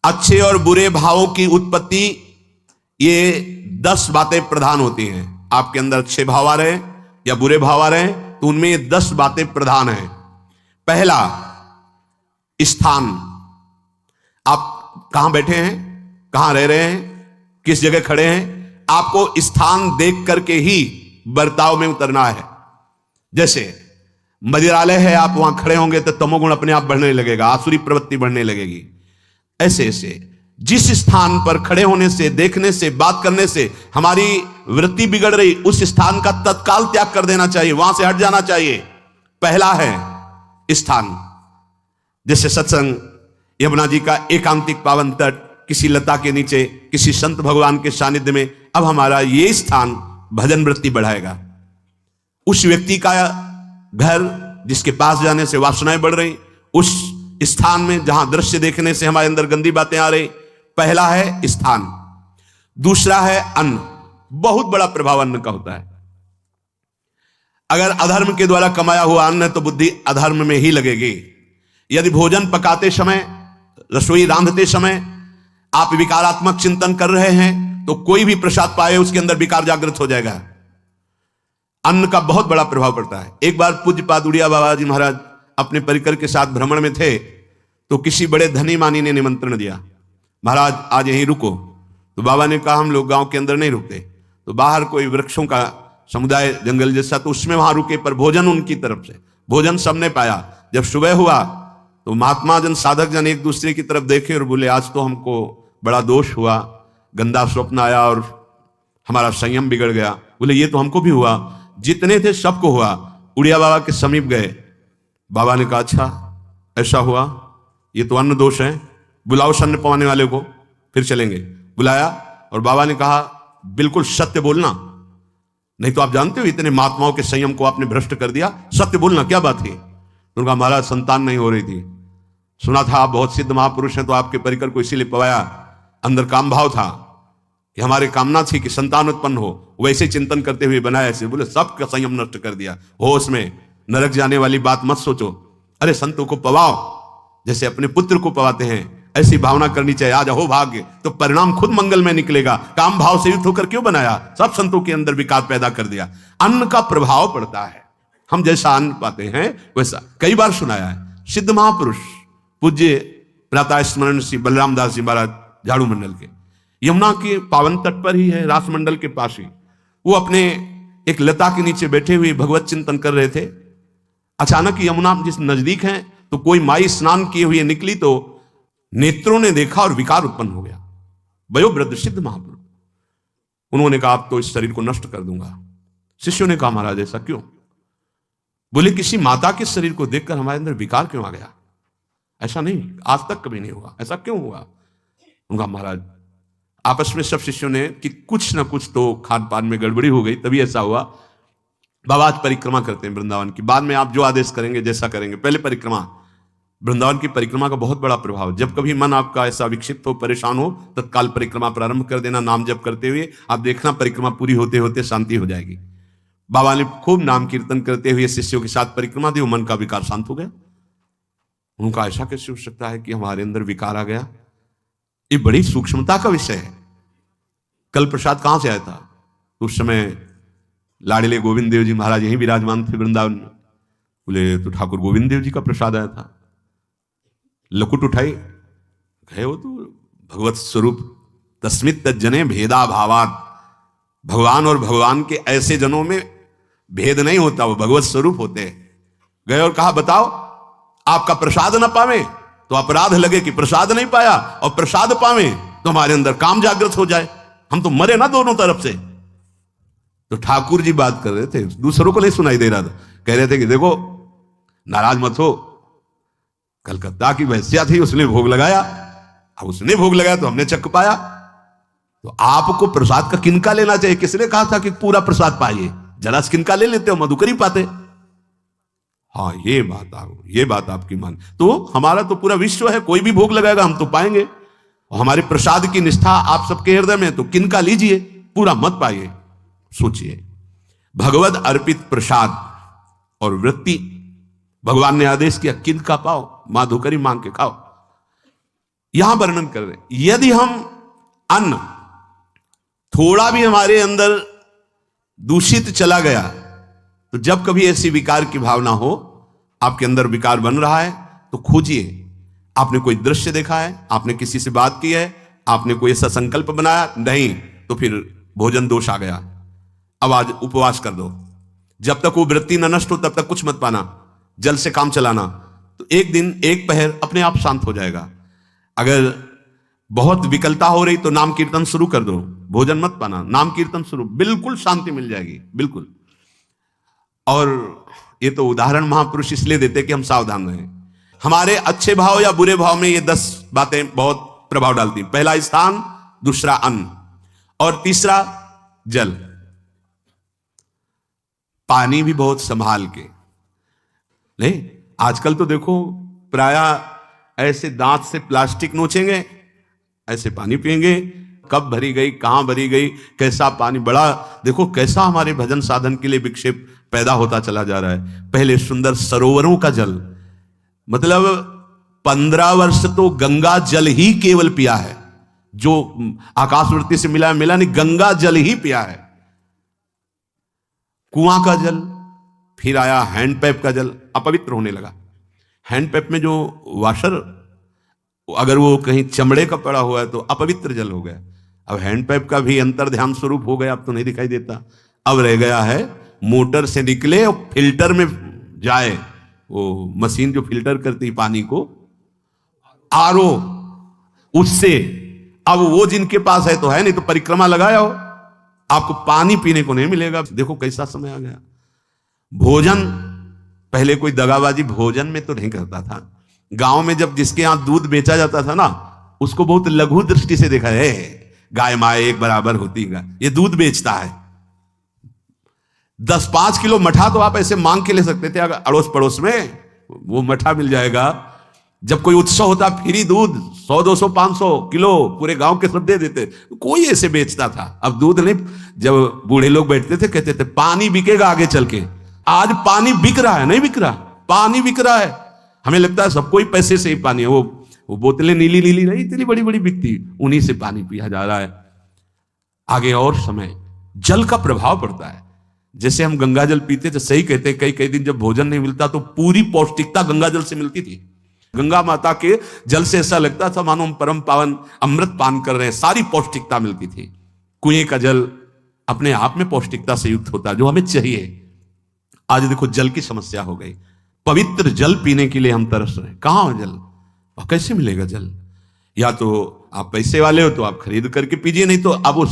अच्छे और बुरे भावों की उत्पत्ति, ये 10 बातें प्रधान होती हैं। आपके अंदर अच्छे भाव आ रहे हैं या बुरे भाव आ रहे हैं तो उनमें ये 10 बातें प्रधान हैं। पहला, स्थान। आप कहां बैठे हैं, कहां रह रहे हैं, किस जगह खड़े हैं, आपको स्थान देख करके ही बर्ताव में उतरना है। जैसे मदिरालय है, आप वहां खड़े होंगे तो तमोगुण अपने आप बढ़ने लगेगा, आसुरी प्रवृत्ति बढ़ने लगेगी। ऐसे ऐसे जिस स्थान पर खड़े होने से, देखने से, बात करने से हमारी वृत्ति बिगड़ रही, उस स्थान का तत्काल त्याग कर देना चाहिए, वहां से हट जाना चाहिए। पहला है स्थान। जैसे सत्संग, यमुना जी का एकांतिक पावन तट, किसी लता के नीचे, किसी संत भगवान के सानिध्य में, अब हमारा ये स्थान भजन वृत्ति बढ़ाएगा। उस व्यक्ति का घर जिसके पास जाने से वासनाएं बढ़ रही, उस स्थान में जहां दृश्य देखने से हमारे अंदर गंदी बातें आ रही, पहला है स्थान। दूसरा है अन्न। बहुत बड़ा प्रभाव अन्न का होता है। अगर अधर्म के द्वारा कमाया हुआ अन्न है तो बुद्धि अधर्म में ही लगेगी। यदि भोजन पकाते समय, रसोई रांधते समय आप विकारात्मक चिंतन कर रहे हैं तो कोई भी प्रसाद पाए उसके अंदर विकार जागृत हो जाएगा। अन्न का बहुत बड़ा प्रभाव पड़ता है। एक बार पूज्य पादुड़िया बाबा जी महाराज अपने परिकर के साथ भ्रमण में थे तो किसी बड़े धनी मानी ने निमंत्रण दिया, महाराज आज यहीं रुको। तो बाबा ने कहा हम लोग गांव के अंदर नहीं रुकते, तो बाहर कोई वृक्षों का समुदाय, जंगल जैसा, तो उसमें वहां रुके, पर भोजन उनकी तरफ से। भोजन सबने पाया। जब सुबह हुआ तो महात्मा जन, साधक जन एक दूसरे की तरफ देखे और बोले आज तो हमको बड़ा दोष हुआ, गंदा स्वप्न आया और हमारा संयम बिगड़ गया। बोले ये तो हमको भी हुआ, जितने थे सबको हुआ। उड़िया बाबा के समीप गए। बाबा ने कहा अच्छा ऐसा हुआ, ये तो अन्न दोष है, बुलाओ सन्न पवाने वाले को, फिर चलेंगे। बुलाया और बाबा ने कहा बिल्कुल सत्य बोलना, नहीं तो आप जानते हो इतने महात्माओं के संयम को आपने भ्रष्ट कर दिया, सत्य बोलना क्या बात है। उनका महाराज संतान नहीं हो रही थी, सुना था आप बहुत सिद्ध महापुरुष हैं तो आपके परिकर को इसीलिए पवाया, अंदर काम भाव था कि हमारे कामना थी कि संतान उत्पन्न हो, वैसे चिंतन करते हुए बनाया ऐसे। बोले सबका संयम नष्ट कर दिया। होश में, नरक जाने वाली बात मत सोचो। अरे संतों को पवाओ जैसे अपने पुत्र को पवाते हैं, ऐसी भावना करनी चाहिए। आज हो भाग्य तो परिणाम खुद मंगल में निकलेगा। काम भाव से युक्त होकर क्यों बनाया, सब संतों के अंदर विकार पैदा कर दिया। अन्न का प्रभाव पड़ता है, हम जैसा अन्न पाते हैं वैसा। कई बार सुनाया है, सिद्ध महापुरुष पूज्य प्रातः स्मरण श्री बलराम दास जी महाराज झाड़ू मंडल के, यमुना के पावन तट पर ही है, रास मंडल के पास ही, वो अपने एक लता के नीचे बैठे हुए भगवत चिंतन कर रहे थे। अचानक यमुना जिस नजदीक है तो कोई माई स्नान किए हुए निकली तो नेत्रों ने देखा और विकार उत्पन्न हो गया। वयोवृद्ध सिद्ध महापुरुष, उन्होंने कहा आप तो इस शरीर को नष्ट कर दूंगा। शिष्यों ने कहा महाराज ऐसा क्यों? बोले किसी माता के शरीर को देखकर हमारे अंदर विकार क्यों आ गया? ऐसा नहीं, आज तक कभी नहीं हुआ, ऐसा क्यों हुआ? उनका महाराज आपस में सब शिष्यों ने कि कुछ ना कुछ तो खान पान में गड़बड़ी हो गई तभी ऐसा हुआ। बाबा आज परिक्रमा करते हैं वृंदावन की, बाद में आप जो आदेश करेंगे जैसा करेंगे, पहले परिक्रमा। वृंदावन की परिक्रमा का बहुत बड़ा प्रभाव। जब कभी मन आपका ऐसा विक्षिप्त हो, परेशान हो, तत्काल परिक्रमा प्रारंभ कर देना, नाम जप करते हुए। आप देखना परिक्रमा पूरी होते होते शांति हो जाएगी। बाबा ने खूब नाम कीर्तन करते हुए शिष्यों के साथ परिक्रमा दी, मन का विकार शांत हो गया। उनका ऐसा कैसे हो सकता है कि हमारे अंदर विकार आ गया? ये बड़ी सूक्ष्मता का विषय है। कल प्रसाद कहां से आया था? उस समय लाडले गोविंद देव जी महाराज यहीं विराजमान थे वृंदावन में। बोले तो ठाकुर गोविंद देव जी का प्रसाद आया था। लकुट उठाई, गए हो तो भगवत स्वरूप तस्मित तज्जने भेदा भावात। भगवान और भगवान के ऐसे जनों में भेद नहीं होता, वो भगवत स्वरूप होते हैं। गए और कहा बताओ आपका प्रसाद न पावे तो अपराध लगे कि प्रसाद नहीं पाया, और प्रसाद पावे तो हमारे अंदर काम जागृत हो जाए, हम तो मरे ना दोनों तरफ से। तो ठाकुर जी बात कर रहे थे, दूसरों को नहीं सुनाई दे रहा था। कह रहे थे कि देखो नाराज मत हो, कलकत्ता की वैश्या थी, उसने भोग लगाया, अब उसने भोग लगाया तो हमने चख पाया, तो आपको प्रसाद का किनका लेना चाहिए? किसने कहा था कि पूरा प्रसाद पाइए? जरा किनका ले लेते हो, मधुकर ही पाते। हाँ ये बात आपकी मान। तो हमारा तो पूरा विश्व है, कोई भी भोग लगाएगा हम तो पाएंगे, और हमारे प्रसाद की निष्ठा आप सबके हृदय में, तो किनका लीजिए, पूरा मत पाइए। सोचिए, भगवद अर्पित प्रसाद और वृत्ति, भगवान ने आदेश किया किनका पाओ, माधुकरी मांग के खाओ। यहां वर्णन कर रहे हैं, यदि हम अन्न थोड़ा भी हमारे अंदर दूषित चला गया, तो जब कभी ऐसी विकार की भावना हो, आपके अंदर विकार बन रहा है, तो खोजिए। आपने कोई दृश्य देखा है, आपने किसी से बात की है, आपने कोई ऐसा संकल्प बनाया, नहीं, तो फिर भोजन दोष आ गया। अब आज उपवास कर दो, जब तक वो वृत्ति न नष्ट हो तब तक कुछ मत पाना, जल से काम चलाना, तो एक दिन एक पहर अपने आप शांत हो जाएगा। अगर बहुत विकलता हो रही तो नाम कीर्तन शुरू कर दो, भोजन मत पाना, नाम कीर्तन शुरू, बिल्कुल शांति मिल जाएगी, बिल्कुल। और ये तो उदाहरण महापुरुष इसलिए देते कि हम सावधान रहें। हमारे अच्छे भाव या बुरे भाव में ये 10 बातें बहुत प्रभाव डालती हैं। पहला स्थान, दूसरा अन्न, और तीसरा जल। पानी भी बहुत संभाल के नहीं, आजकल तो देखो प्रायः ऐसे दांत से प्लास्टिक नोचेंगे, ऐसे पानी पिएंगे, कब भरी गई, कहां भरी गई, कैसा पानी, बड़ा देखो कैसा हमारे भजन साधन के लिए विक्षेप पैदा होता चला जा रहा है। पहले सुंदर सरोवरों का जल, मतलब 15 वर्ष तो गंगा जल ही केवल पिया है, जो आकाशवृत्ति से मिला नहीं, गंगा जल ही पिया है। कुआं का जल, फिर आया हैंडपैप का जल, अपवित्र होने लगा। हैंडपैप में जो वाशर, अगर वो कहीं चमड़े का पड़ा हुआ है तो अपवित्र जल हो गया। अब हैंडपैप का भी अंतर ध्यान स्वरूप हो गया, अब तो नहीं दिखाई देता। अब रह गया है मोटर से निकले और फिल्टर में जाए, वो मशीन जो फिल्टर करती पानी को, आरओ, उससे। अब वो जिनके पास है तो है, नहीं तो परिक्रमा लगाया हो, आपको पानी पीने को नहीं मिलेगा। देखो कैसा समय आ गया। भोजन, पहले कोई दगाबाजी भोजन में तो नहीं करता था। गांव में जब जिसके यहां दूध बेचा जाता था ना, उसको बहुत लघु दृष्टि से देखा है, गाय माय एक बराबर होती है, ये दूध बेचता है। 10-5 किलो मठा तो आप ऐसे मांग के ले सकते थे, अगर अड़ोस पड़ोस में वो मठा मिल जाएगा। जब कोई उत्सव होता, फ्री दूध 100, 200, 500 किलो पूरे गांव के सब दे देते, कोई ऐसे बेचता था। अब दूध नहीं, जब बूढ़े लोग बैठते थे कहते थे पानी बिकेगा आगे चल के। आज पानी बिक रहा है, नहीं बिक रहा, पानी बिक रहा है। हमें लगता है सबको ही पैसे से ही पानी है, वो बोतलें नीली नीली नहीं, इतनी बड़ी बड़ी बिकती, उन्हीं से पानी पिया जा रहा है। आगे और समय जल का प्रभाव पड़ता है। जैसे हम गंगा जल पीते थे, सही कहते हैं, कई दिन जब भोजन नहीं मिलता तो पूरी पौष्टिकता गंगा जल से मिलती थी। गंगा माता के जल से ऐसा लगता था मानो हम परम पावन अमृत पान कर रहे हैं, सारी पौष्टिकता मिलती थी। कुएं का जल अपने आप में पौष्टिकता से युक्त होता है, जो हमें चाहिए। आज देखो जल की समस्या हो गई, पवित्र जल पीने के लिए हम तरस रहे हैं। कहां है जल और कैसे मिलेगा जल? या तो आप पैसे वाले हो तो आप खरीद करके पीजिए, नहीं तो अब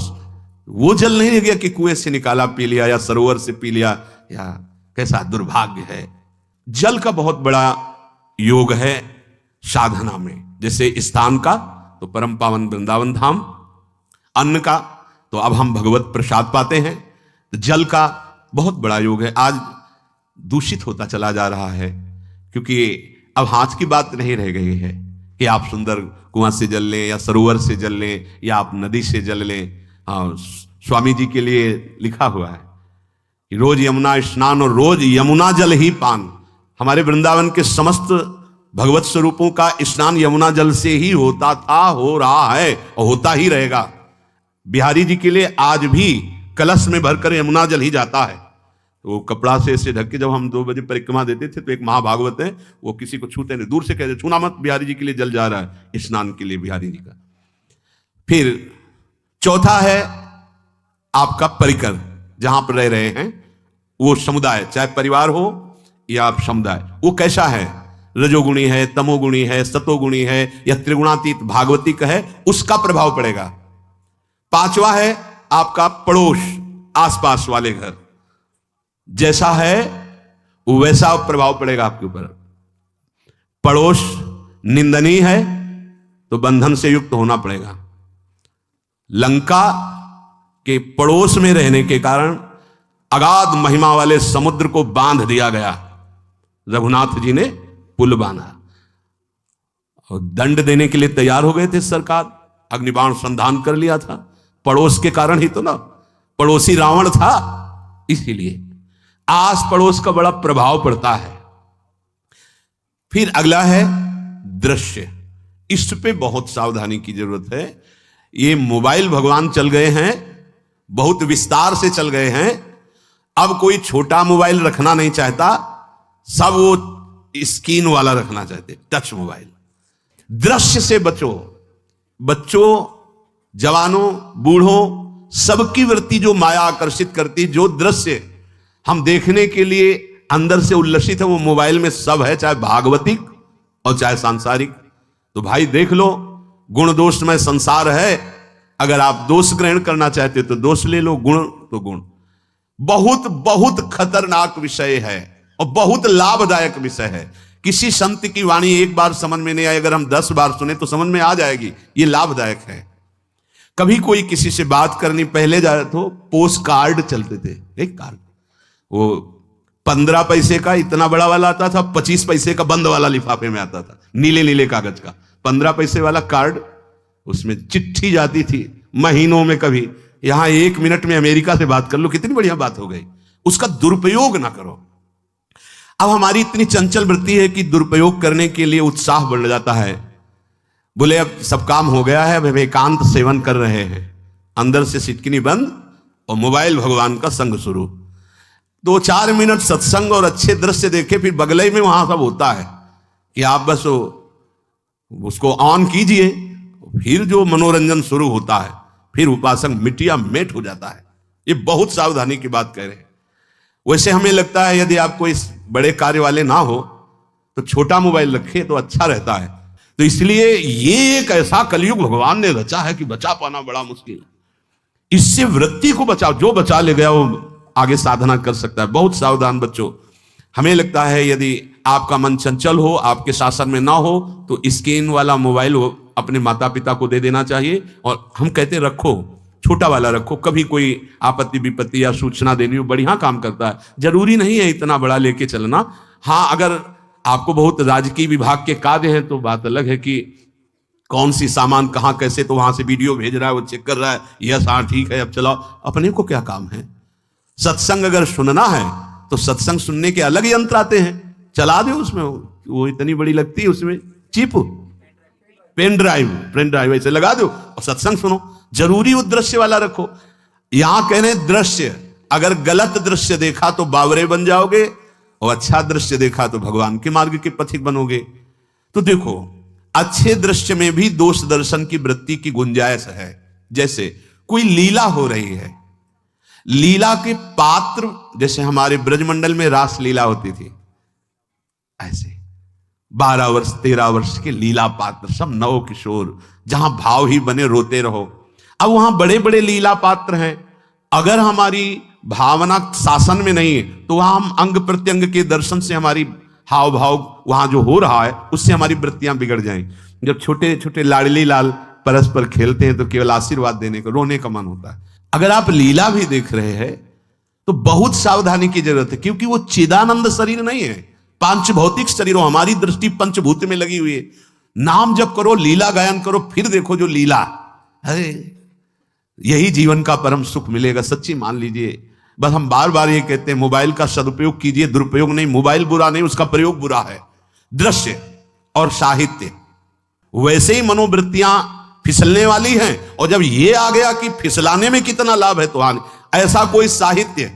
वो जल नहीं रह गया कि कुएं से निकाला पी लिया या सरोवर से पी लिया, या कैसा दुर्भाग्य है। जल का बहुत बड़ा योग है साधना में। जैसे स्थान का तो परम पावन वृंदावन धाम, अन्न का तो अब हम भगवत प्रसाद पाते हैं, तो जल का बहुत बड़ा योग है। आज दूषित होता चला जा रहा है, क्योंकि अब हाथ की बात नहीं रह गई है कि आप सुंदर कुआं से जल लें या सरोवर से जल लें या आप नदी से जल लें। स्वामी जी के लिए लिखा हुआ है कि रोज यमुना स्नान और रोज यमुना जल ही पान। हमारे वृंदावन के समस्त भगवत स्वरूपों का स्नान यमुना जल से ही होता था, हो रहा है और होता ही रहेगा। बिहारी जी के लिए आज भी कलश में भरकर यमुना जल ही जाता है। तो वो कपड़ा से ऐसे ढक के जब हम 2 बजे परिक्रमा देते थे तो एक महाभागवत है, वो किसी को छूते नहीं, दूर से कहते छूना मत, बिहारी जी के लिए जल जा रहा है स्नान के लिए बिहारी जी का। फिर चौथा है आपका परिकर, जहां पर रह रहे हैं वो समुदाय, चाहे परिवार हो या आप समुदाय, वो कैसा है, रजोगुणी है, तमोगुणी है, सतोगुणी है या त्रिगुणातीत भागवती का है, उसका प्रभाव पड़ेगा। 5वां है आपका पड़ोस, आसपास वाले घर, जैसा है वैसा प्रभाव पड़ेगा आपके ऊपर। पड़ोस निंदनीय है तो बंधन से युक्त होना पड़ेगा। लंका के पड़ोस में रहने के कारण अगाध महिमा वाले समुद्र को बांध दिया गया, रघुनाथ जी ने पुल बांधा और दंड देने के लिए तैयार हो गए थे सरकार, अग्निबाण संधान कर लिया था, पड़ोस के कारण ही तो ना, पड़ोसी रावण था। इसीलिए आस पड़ोस का बड़ा प्रभाव पड़ता है। फिर अगला है दृश्य, इस पे बहुत सावधानी की जरूरत है। ये मोबाइल भगवान चल गए हैं, बहुत विस्तार से चल गए हैं। अब कोई छोटा मोबाइल रखना नहीं चाहता, सब वो स्क्रीन वाला रखना चाहते, टच मोबाइल। दृश्य से बचो। बच्चों, जवानों, बूढ़ों, सबकी वृत्ति जो माया आकर्षित करती, जो दृश्य हम देखने के लिए अंदर से उल्लसित है, वो मोबाइल में सब है, चाहे भागवतिक और चाहे सांसारिक। तो भाई देख लो, गुण दोष में संसार है। अगर आप दोष ग्रहण करना चाहते हो तो दोष ले लो, गुण तो गुण। बहुत बहुत खतरनाक विषय है और बहुत लाभदायक विषय है। किसी संत की वाणी एक बार समझ में नहीं आई, अगर हम 10 बार सुने तो समझ में आ जाएगी। ये लाभदायक है। कभी कोई किसी से बात करनी, पहले जाए तो पोस्ट कार्ड चलते थे, एक कार्ड, वो 15 पैसे का इतना बड़ा वाला आता था, 25 पैसे का बंद वाला लिफाफे में आता था, नीले नीले कागज का 15 पैसे वाला कार्ड। उसमें चिट्ठी जाती थी महीनों में। कभी यहां 1 मिनट में अमेरिका से बात कर लो, कितनी बढ़िया बात हो गई। उसका दुरुपयोग ना करो। अब हमारी इतनी चंचल वृत्ति है कि दुरुपयोग करने के लिए उत्साह बढ़ जाता है। बोले अब सब काम हो गया है, अब एकांत सेवन कर रहे हैं, अंदर से सिटकिनी बंद और मोबाइल भगवान का संग शुरू। 2-4 मिनट सत्संग और अच्छे दृश्य देखे, फिर बगले में वहां सब होता है कि आप बस उसको ऑन कीजिए, फिर जो मनोरंजन शुरू होता है, फिर उपासक मिटिया मेट हो जाता है। ये बहुत सावधानी की बात कह रहे हैं। वैसे हमें लगता है यदि आप कोई बड़े कार्य वाले ना हो तो छोटा मोबाइल रखे तो अच्छा रहता है। तो इसलिए ये एक ऐसा कलयुग भगवान ने रचा है कि बचा पाना बड़ा मुश्किल है। इससे वृत्ति को बचाओ, जो बचा ले गया वो आगे साधना कर सकता है। बहुत सावधान बच्चों। हमें लगता है यदि आपका मन चंचल हो, आपके शासन में ना हो, तो स्क्रीन वाला मोबाइल अपने माता पिता को दे देना चाहिए। और हम कहते रखो, छोटा वाला रखो। कभी कोई आपत्ति विपत्ति या सूचना देनी हो, बढ़िया काम करता है। जरूरी नहीं है इतना बड़ा लेके चलना। हाँ, अगर आपको बहुत राजकीय विभाग के कार्य हैं तो बात अलग है कि कौन सी सामान कहाँ कैसे, तो वहां से वीडियो भेज रहा है, वो चेक कर रहा है, यस हाँ ठीक है अब चलाओ। अपने को क्या काम है? सत्संग अगर सुनना है तो सत्संग सुनने के अलग यंत्र आते हैं, चला दो उसमें। वो इतनी बड़ी लगती है, उसमें चिप, पेन ड्राइव ऐसे लगा दो और सत्संग सुनो। जरूरी वो दृश्य वाला रखो। यहां कह रहे दृश्य, अगर गलत दृश्य देखा तो बावरे बन जाओगे और अच्छा दृश्य देखा तो भगवान के मार्ग के पथिक बनोगे। तो देखो, अच्छे दृश्य में भी दोष दर्शन की वृत्ति की गुंजाइश है। जैसे कोई लीला हो रही है, लीला के पात्र, जैसे हमारे ब्रजमंडल में रास लीला होती थी, ऐसे 12 वर्ष 13 वर्ष के लीला पात्र, सब नव किशोर, जहां भाव ही बने रोते रहो। अब वहां बड़े बड़े लीला पात्र हैं। अगर हमारी भावना शासन में नहीं है तो वहां हम अंग प्रत्यंग के दर्शन से हमारी हाव भाव वहां जो हो रहा है उससे हमारी वृत्तियां बिगड़ जाएंगी। जब छोटे छोटे लाडली लाल परस्पर खेलते हैं तो केवल आशीर्वाद देने को, रोने का मन होता है। अगर आप लीला भी देख रहे हैं तो बहुत सावधानी की जरूरत है, क्योंकि वो चिदानंद शरीर नहीं है, पांच भौतिक शरीर। हमारी दृष्टि पंचभूत में लगी हुई है। नाम जप करो, लीला गायन करो, फिर देखो जो लीला, अरे यही जीवन का परम सुख मिलेगा। सच्ची मान लीजिए। बस हम बार बार ये कहते हैं मोबाइल का सदुपयोग कीजिए, दुरुपयोग नहीं। मोबाइल बुरा नहीं, उसका प्रयोग बुरा है। दृश्य और साहित्य, वैसे ही मनोवृत्तियां फिसलने वाली हैं। और जब ये आ गया कि फिसलाने में कितना लाभ है तो ऐसा कोई साहित्य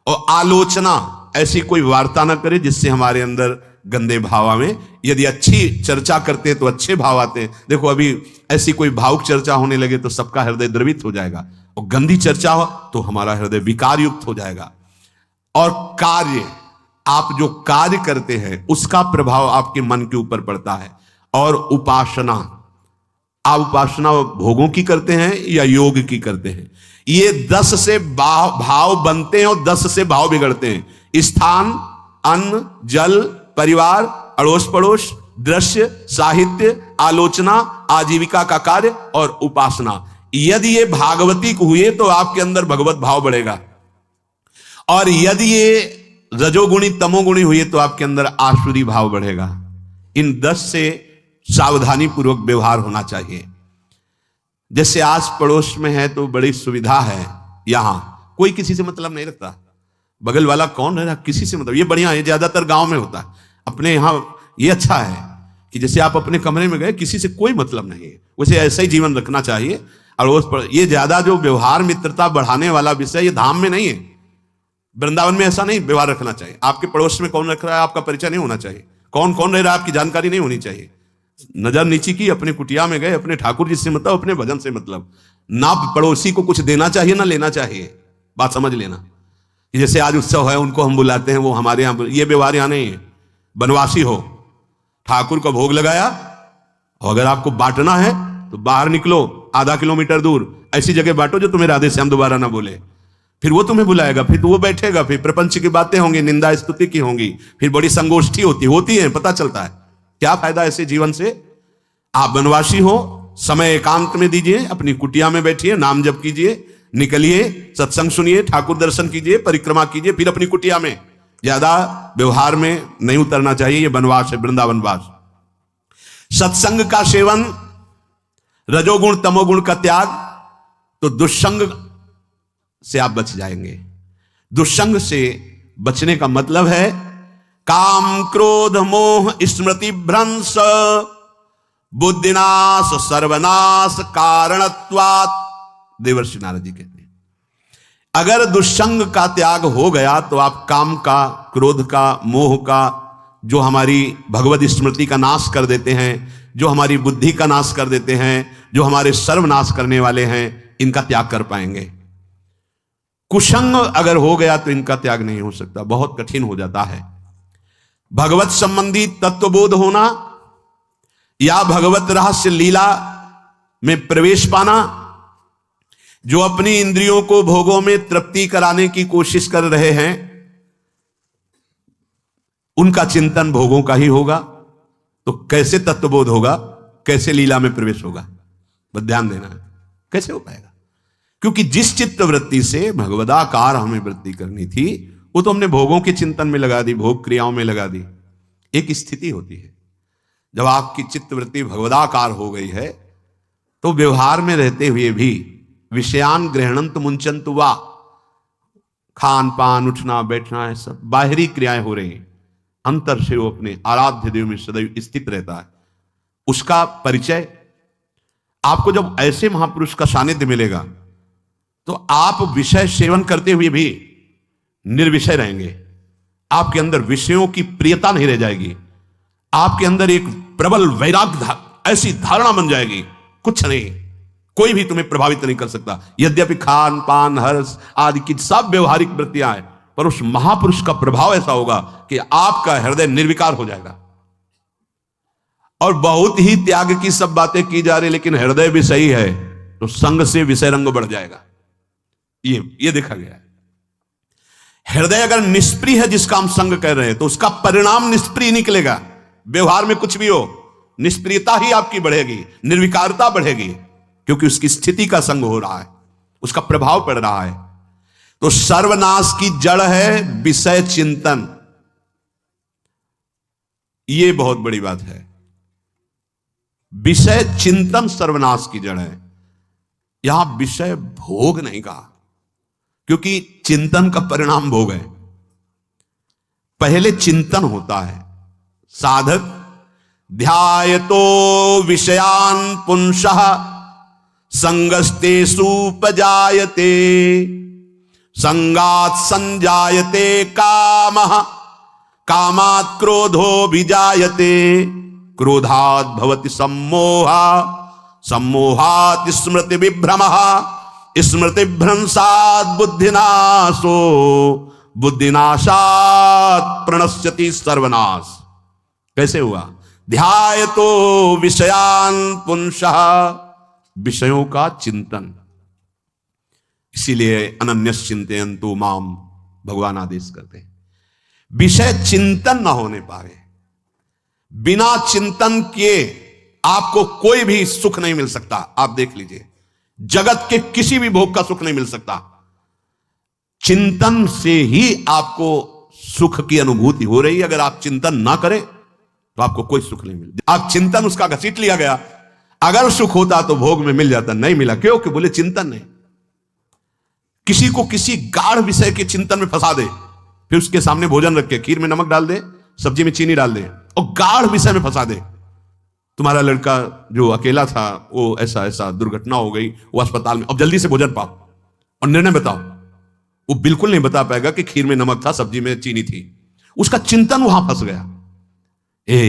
और आलोचना, ऐसी कोई वार्ता ना करे जिससे हमारे अंदर गंदे भाव आवे। यदि अच्छी चर्चा करते हैं तो अच्छे भाव आते हैं। देखो अभी ऐसी कोई भावुक चर्चा होने लगे तो सबका हृदय द्रवित हो जाएगा, और गंदी चर्चा हो तो हमारा हृदय विकार युक्त हो जाएगा। और कार्य, आप जो कार्य करते हैं उसका प्रभाव आपके मन के ऊपर पड़ता है। और उपासना, आप उपासना भोगों की करते हैं या योग की करते हैं, ये 10 से भाव बनते हैं और 10 से भाव बिगड़ते हैं। स्थान, अन्न, जल, परिवार, अड़ोस पड़ोस, दृश्य, साहित्य, आलोचना, आजीविका का कार्य और उपासना। यदि ये भागवतिक हुए तो आपके अंदर भगवत भाव बढ़ेगा, और यदि ये रजोगुणी तमोगुणी हुए तो आपके अंदर आसुरी भाव बढ़ेगा। इन 10 से सावधानी पूर्वक व्यवहार होना चाहिए। जैसे आस पड़ोस में है तो बड़ी सुविधा है, यहां कोई किसी से मतलब नहीं रखता, बगल वाला कौन है किसी से मतलब, ये बढ़िया है। ज्यादातर गांव में होता है, अपने यहां ये अच्छा है कि जैसे आप अपने कमरे में गए, किसी से कोई मतलब नहीं है, वैसे ऐसा ही जीवन रखना चाहिए। और उस पर ये ज्यादा जो व्यवहार मित्रता बढ़ाने वाला विषय, ये धाम में नहीं है, वृंदावन में ऐसा नहीं व्यवहार रखना चाहिए। आपके पड़ोस में कौन रख रहा है आपका परिचय नहीं होना चाहिए, कौन कौन रह रहा है आपकी जानकारी नहीं होनी चाहिए। नजर नीची की, अपने कुटिया में गए, अपने ठाकुर जी से मतलब, अपने भजन से मतलब, ना पड़ोसी को कुछ देना चाहिए ना लेना चाहिए। बात समझ लेना कि जैसे आज उत्सव है, उनको हम बुलाते हैं, वो हमारे यहाँ, ये व्यवहार यहाँ नहीं है। बनवासी हो, ठाकुर को भोग लगाया, और अगर आपको बांटना है तो बाहर निकलो, आधा किलोमीटर दूर ऐसी जगह बांटो जो तुम्हें राधे श्याम दोबारा ना बोले, फिर वो तुम्हें बुलाएगा, फिर वो बैठेगा, फिर प्रपंच की बातें होंगी, निंदा स्तुति की होंगी, फिर बड़ी संगोष्ठी होती है, पता चलता है। क्या फायदा ऐसे जीवन से? आप वनवासी हो, समय एकांत में दीजिए, अपनी कुटिया में बैठिए, नाम जप कीजिए, निकलिए, सत्संग सुनिए, ठाकुर दर्शन कीजिए, परिक्रमा कीजिए, फिर अपनी कुटिया में। ज्यादा व्यवहार में नहीं उतरना चाहिए, ये वनवास है, वृंदावनवास। सत्संग का सेवन, रजोगुण तमोगुण का त्याग, तो दुष्संग से आप बच जाएंगे। दुष्संग से बचने का मतलब है काम क्रोध मोह स्मृति भ्रंश बुद्धिनाश सर्वनाश कारणत्वात्। देवर्षि नारद जी कहते हैं, अगर दुष्संग का त्याग हो गया तो आप काम का, क्रोध का, मोह का, जो हमारी भगवत स्मृति का नाश कर देते हैं, जो हमारी बुद्धि का नाश कर देते हैं, जो हमारे सर्वनाश करने वाले हैं, इनका त्याग कर पाएंगे। कुसंग अगर हो गया तो इनका त्याग नहीं हो सकता, बहुत कठिन हो जाता है। भगवत संबंधी तत्वबोध होना या भगवत रहस्य लीला में प्रवेश पाना, जो अपनी इंद्रियों को भोगों में तृप्ति कराने की कोशिश कर रहे हैं, उनका चिंतन भोगों का ही होगा। तो कैसे तत्वबोध होगा, कैसे लीला में प्रवेश होगा? बस ध्यान देना है, कैसे हो पाएगा? क्योंकि जिस चित्त वृत्ति से भगवदाकार हमें वृत्ति करनी थी, वो तो हमने भोगों के चिंतन में लगा दी, भोग क्रियाओं में लगा दी। एक स्थिति होती है जब आपकी चित्त वृत्ति भगवदाकार हो गई है, तो व्यवहार में रहते हुए भी विषयान ग्रहणंत मुंचंत वा, खान पान, उठना बैठना, है सब बाहरी क्रियाएं हो रही हैं, अंतर से वो अपने आराध्य देव में सदैव स्थित रहता है। उसका परिचय आपको जब ऐसे महापुरुष का सानिध्य मिलेगा, तो आप विषय सेवन करते हुए भी निर्विषय रहेंगे। आपके अंदर विषयों की प्रियता नहीं रह जाएगी, आपके अंदर एक प्रबल वैराग्य, ऐसी धारणा बन जाएगी, कुछ नहीं, कोई भी तुम्हें प्रभावित नहीं कर सकता। यद्यपि खान पान हर्ष आदि की सब व्यवहारिक वृत्तियां हैं, पर उस महापुरुष का प्रभाव ऐसा होगा कि आपका हृदय निर्विकार हो जाएगा। और बहुत ही त्याग की सब बातें की जा रही, लेकिन हृदय भी सही है, तो संग से विषय रंग बढ़ जाएगा। ये देखा गया है। हृदय अगर निष्प्रिय है, जिसका हम संग कह रहे हैं, तो उसका परिणाम निष्प्रिय निकलेगा। व्यवहार में कुछ भी हो, निष्प्रियता ही आपकी बढ़ेगी, निर्विकारता बढ़ेगी, क्योंकि उसकी स्थिति का संग हो रहा है, उसका प्रभाव पड़ रहा है। तो सर्वनाश की जड़ है विषय चिंतन। यह बहुत बड़ी बात है, विषय चिंतन सर्वनाश की जड़ है। यहां विषय भोग नहीं कहा, क्योंकि चिंतन का परिणाम भोग है। पहले चिंतन होता है, साधक ध्यायतो विषयान पुंसः संगस्तेषु उपजायते संगात् संजायते कामः कामात् क्रोधो विजायते क्रोधात् भवति सम्मोहः सम्मोहात् स्मृति विभ्रमः स्मृति भ्रंशात् बुद्धिनाशो बुद्धिनाशात् प्रणश्यति सर्वनाश। कैसे हुआ? ध्यायतो विषयान पुंसः, विषयों का चिंतन। इसीलिए अनन्यस् चिन्तयन्तु माम भगवान आदेश करते हैं। विषय चिंतन ना होने पाए, बिना चिंतन किए आपको कोई भी सुख नहीं मिल सकता। आप देख लीजिए, जगत के किसी भी भोग का सुख नहीं मिल सकता। चिंतन से ही आपको सुख की अनुभूति हो रही है। अगर आप चिंतन ना करें तो आपको कोई सुख नहीं मिलता। आप चिंतन उसका घसीट लिया गया, अगर सुख होता तो भोग में मिल जाता, नहीं मिला। क्यों? कि बोले चिंतन नहीं। किसी को किसी गाढ़ विषय के चिंतन में फंसा दे, फिर उसके सामने भोजन रख के खीर में नमक डाल दे, सब्जी में चीनी डाल दे और गाढ़ विषय में फंसा दे, तुम्हारा लड़का जो अकेला था वो ऐसा ऐसा दुर्घटना हो गई, वो अस्पताल में, अब जल्दी से भोजन पाओ और निर्णय बताओ। वो बिल्कुल नहीं बता पाएगा कि खीर में नमक था, सब्जी में चीनी थी। उसका चिंतन वहां फंस गया।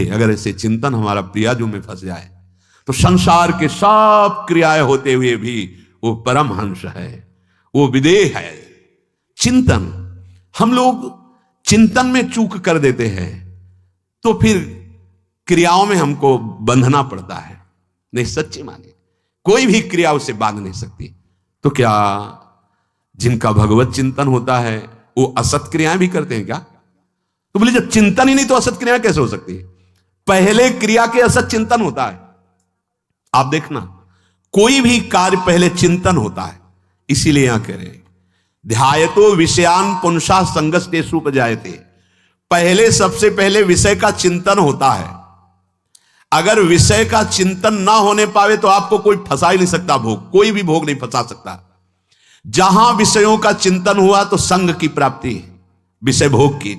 अगर ऐसे चिंतन हमारा प्रियाजू में फंस जाए तो संसार के सब क्रियाएं होते हुए भी वो परमहंस है, वो विदेह है। चिंतन, हम लोग चिंतन में चूक कर देते हैं तो फिर क्रियाओं में हमको बंधना पड़ता है। नहीं, सच्ची माने कोई भी क्रिया उसे बांध नहीं सकती। तो क्या जिनका भगवत चिंतन होता है वो असत क्रियाएं भी करते हैं क्या? तो बोले जब चिंतन ही नहीं तो असत क्रिया कैसे हो सकती है? पहले क्रिया के असत चिंतन होता है। आप देखना, कोई भी कार्य पहले चिंतन होता है। इसीलिए यहां कह रहे हैं ध्यायतो विषयान पुंसा संगस्तेषु उपजायते। पहले, सबसे पहले विषय का चिंतन होता है। अगर विषय का चिंतन ना होने पावे तो आपको कोई फंसा ही नहीं सकता भोग, कोई भी भोग नहीं फंसा सकता। जहां विषयों का चिंतन हुआ तो संग की प्राप्ति, विषय भोग की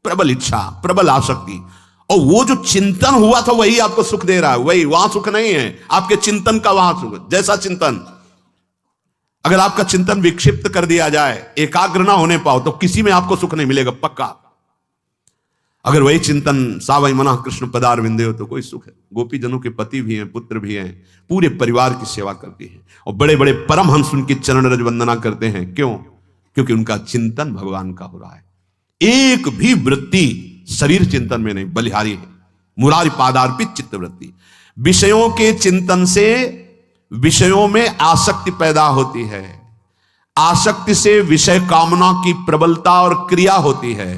प्रबल इच्छा, प्रबल आसक्ति, और वो जो चिंतन हुआ था वही आपको सुख दे रहा है। वही, वहां सुख नहीं है, आपके चिंतन का वहां सुख। जैसा चिंतन, अगर आपका चिंतन विक्षिप्त कर दिया जाए, एकाग्र ना होने पाओ तो किसी में आपको सुख नहीं मिलेगा, पक्का। अगर वही चिंतन सावई मना कृष्ण पदार विंदे हो तो कोई सुख है। गोपी जनों के पति भी हैं, पुत्र भी हैं, पूरे परिवार की सेवा करती हैं, और बड़े बड़े परमहंस उनकी चरण रज वंदना करते हैं। क्यों? क्योंकि उनका चिंतन भगवान का हो रहा है। एक भी वृत्ति शरीर चिंतन में नहीं, बलिहारी है। मुरारी पादार्पित चित्त वृत्ति। विषयों के चिंतन से विषयों में आसक्ति पैदा होती है, आसक्ति से विषय कामना की प्रबलता और क्रिया होती है,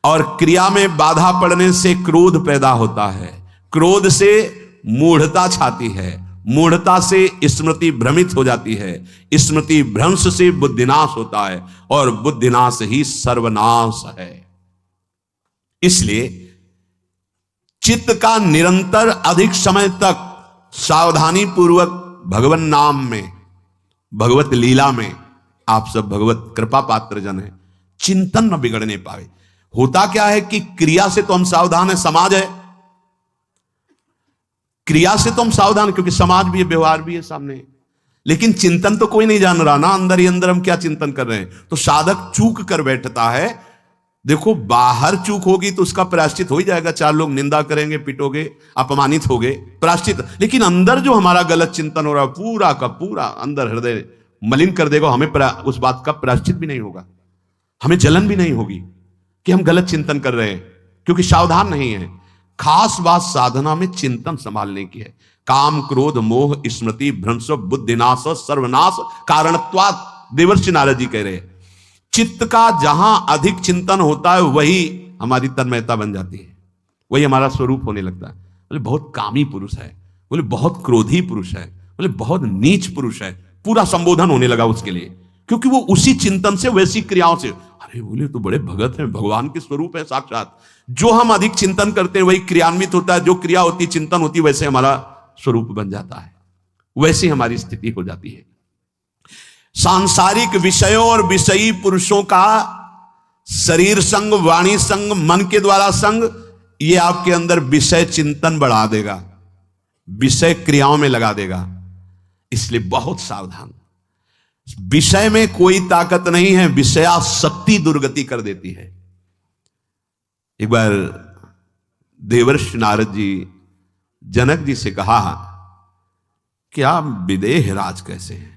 और क्रिया में बाधा पड़ने से क्रोध पैदा होता है, क्रोध से मूढ़ता छाती है, मूढ़ता से स्मृति भ्रमित हो जाती है, स्मृति भ्रंश से बुद्धिनाश होता है, और बुद्धिनाश ही सर्वनाश है। इसलिए चित्त का निरंतर अधिक समय तक सावधानी पूर्वक भगवन नाम में, भगवत लीला में, आप सब भगवत कृपा पात्र जन है, चिंतन न बिगड़ने पावे। होता क्या है कि क्रिया से तो हम सावधान है, समाज है, क्रिया से तो हम सावधान, क्योंकि समाज भी है, व्यवहार भी है सामने, लेकिन चिंतन तो कोई नहीं जान रहा ना, अंदर ही अंदर हम क्या चिंतन कर रहे हैं। तो साधक चूक कर बैठता है। देखो, बाहर चूक होगी तो उसका प्रायश्चित हो ही जाएगा, चार लोग निंदा करेंगे, पिटोगे, अपमानित होगे, प्रायश्चित। लेकिन अंदर जो हमारा गलत चिंतन हो रहा है, पूरा का पूरा अंदर हृदय मलिन कर देगा। हमें उस बात का प्रायश्चित भी नहीं होगा, हमें जलन भी नहीं होगी कि हम गलत चिंतन कर रहे हैं, क्योंकि सावधान नहीं है। खास बात साधना में चिंतन संभालने की है। काम, क्रोध, मोह, स्मृति भ्रंश, बुद्धिनाश, सर्वनाश कारणत्वात्, देवर्षि नारद जी कह रहे हैं। चित्त का जहां अधिक चिंतन होता है वही हमारी तन्मयता बन जाती है, वही हमारा स्वरूप होने लगता है। बोले बहुत कामी पुरुष है, बोले बहुत क्रोधी पुरुष है, बोले बहुत नीच पुरुष है, पूरा संबोधन होने लगा उसके लिए, क्योंकि वो उसी चिंतन से, वैसी क्रियाओं से। अरे बोले तो बड़े भगत हैं, भगवान के स्वरूप है साक्षात। जो हम अधिक चिंतन करते हैं वही क्रियान्वित होता है, जो क्रिया होती, चिंतन होती, वैसे हमारा स्वरूप बन जाता है, वैसी हमारी स्थिति हो जाती है। सांसारिक विषयों और विषयी पुरुषों का शरीर संग, वाणी संग, मन के द्वारा संग, ये आपके अंदर विषय चिंतन बढ़ा देगा, विषय क्रियाओं में लगा देगा। इसलिए बहुत सावधान। विषय में कोई ताकत नहीं है, विषयासक्ति दुर्गति कर देती है। एक बार देवर्षि नारद जी जनक जी से कहा कि आप विदेह राज कैसे हैं,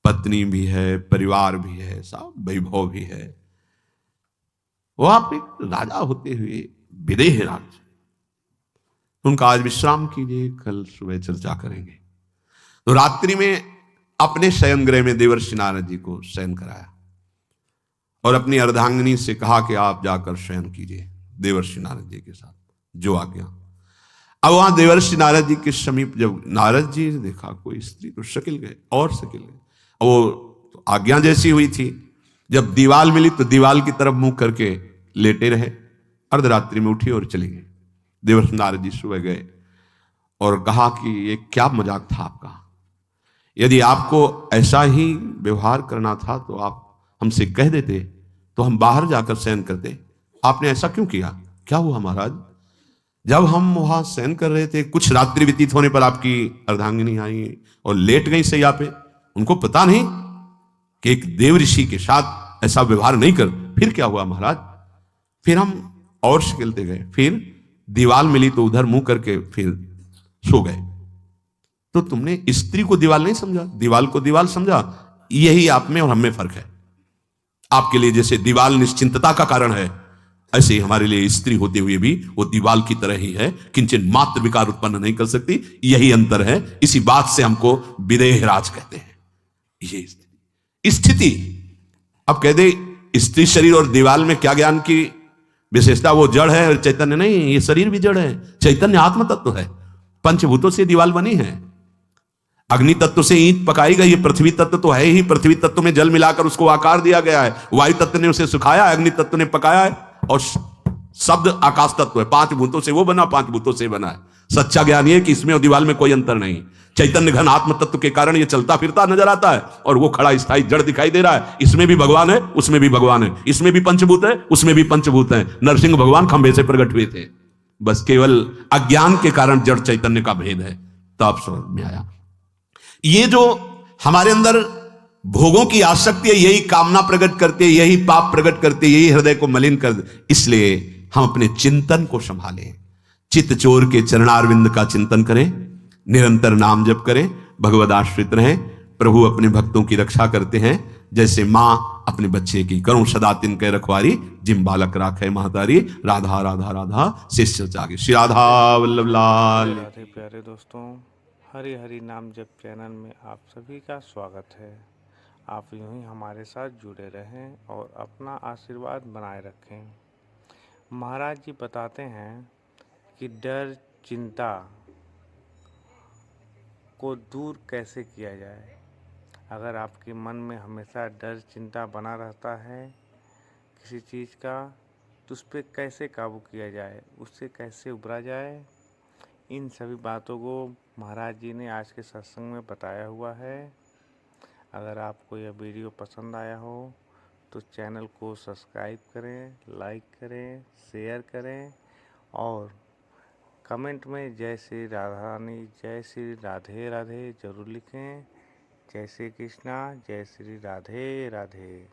पत्नी भी है, परिवार भी है, सब वैभव भी है, वो आप एक राजा होते हुए विदेह राज। उनका आज विश्राम कीजिए, कल सुबह चर्चा करेंगे। तो रात्रि में अपने शयन गृह में देवर्षि नारद जी को शयन कराया और अपनी अर्धांगिनी से कहा कि आप जाकर शयन कीजिए देवर्षि नारद जी के साथ, जो आज्ञा। अब वहां देवर्षि नारद जी के समीप जब नारद जी ने देखा कोई स्त्री, तो शकिल गए और शकिल गए। वो आज्ञा जैसी हुई थी, जब दीवाल मिली तो दीवाल की तरफ मुंह करके लेटे रहे। अर्धरात्रि में उठी और चली गई। देवर्षि नारद जी सुबह गए और कहा कि ये क्या मजाक था आपका, यदि आपको ऐसा ही व्यवहार करना था तो आप हमसे कह देते तो हम बाहर जाकर शयन करते, आपने ऐसा क्यों किया, क्या हुआ महाराज? जब हम वहां शयन कर रहे थे, कुछ रात्रि व्यतीत होने पर आपकी अर्धांगिनी आई और लेट गई सैया पे। उनको पता नहीं कि एक देव ऋषि के साथ ऐसा व्यवहार नहीं कर। फिर क्या हुआ महाराज, फिर हम और खेलते गए, फिर दीवाल मिली तो उधर मुंह करके फिर सो गए। तो तुमने स्त्री को दीवाल नहीं समझा, दीवाल को दीवाल समझा। यही आप में और हम में फर्क है। आपके लिए जैसे दीवाल निश्चिंतता का कारण है, ऐसे ही हमारे लिए स्त्री होते हुए भी वो दीवाल की तरह ही है, किंचन मात्र विकार उत्पन्न नहीं कर सकती। यही अंतर है। इसी बात से हमको विदेहराज कहते हैं। ये स्थिति अब कह दे, स्त्री शरीर और दीवाल में क्या ज्ञान की विशेषता, वो जड़ है और चैतन्य नहीं। ये शरीर भी जड़ है, चैतन्य आत्म तत्व है। पंचभूतों से दीवाल बनी है। अग्नि तत्व से ईंट पकाई गई, पृथ्वी तत्व तो है ही, पृथ्वी तत्व में जल मिलाकर उसको आकार दिया गया है। वायु तत्व ने उसे सुखाया, अग्नि तत्व ने पकाया है, और शब्द आकाश तत्व है। पांच भूतों से वो बना, पांच भूतों से बना है। सच्चा ज्ञान ये कि इसमें और दीवाल में कोई अंतर नहीं। चैतन्य घन आत्म तत्व के कारण ये चलता फिरता नजर आता है, और वो खड़ा स्थायी जड़ दिखाई दे रहा है। इसमें भी भगवान है, उसमें भी भगवान है, इसमें भी पंचभूत है, उसमें भी पंचभूत है। नरसिंह भगवान खंभे से प्रकट हुए थे, बस केवल अज्ञान के कारण जड़ चैतन्य का भेद है। तो आप समझ में आया। ये जो हमारे अंदर भोगों की आसक्ति है, यही कामना प्रकट करती है, यही पाप प्रकट करती है, यही हृदय को मलिन कर। इसलिए हम अपने चिंतन को संभालें। चित्त चोर के चरणारविंद का चिंतन करें, निरंतर नाम जप करें, भगवद आश्रित रहें। प्रभु अपने भक्तों की रक्षा करते हैं, जैसे मां अपने बच्चे की। करूं सदा तिनके रखवारी, जिम बालक राखे महतारी। राधा राधा राधा शिष्य जागे। श्री राधा वल्लभ लाल। राधे प्यारे दोस्तों, हरि हरि नाम जप चैनल में आप सभी का स्वागत है। आप यूं ही हमारे साथ जुड़े रहें और अपना आशीर्वाद बनाए रखें। महाराज जी बताते हैं कि डर चिंता को दूर कैसे किया जाए। अगर आपके मन में हमेशा डर चिंता बना रहता है किसी चीज़ का, तो उस पर कैसे काबू किया जाए, उससे कैसे उबरा जाए, इन सभी बातों को महाराज जी ने आज के सत्संग में बताया हुआ है। अगर आपको यह वीडियो पसंद आया हो तो चैनल को सब्सक्राइब करें, लाइक करें, शेयर करें और कमेंट में जय श्री राधा रानी, जय श्री राधे राधे जरूर लिखें। जय श्री कृष्णा, जय श्री राधे राधे।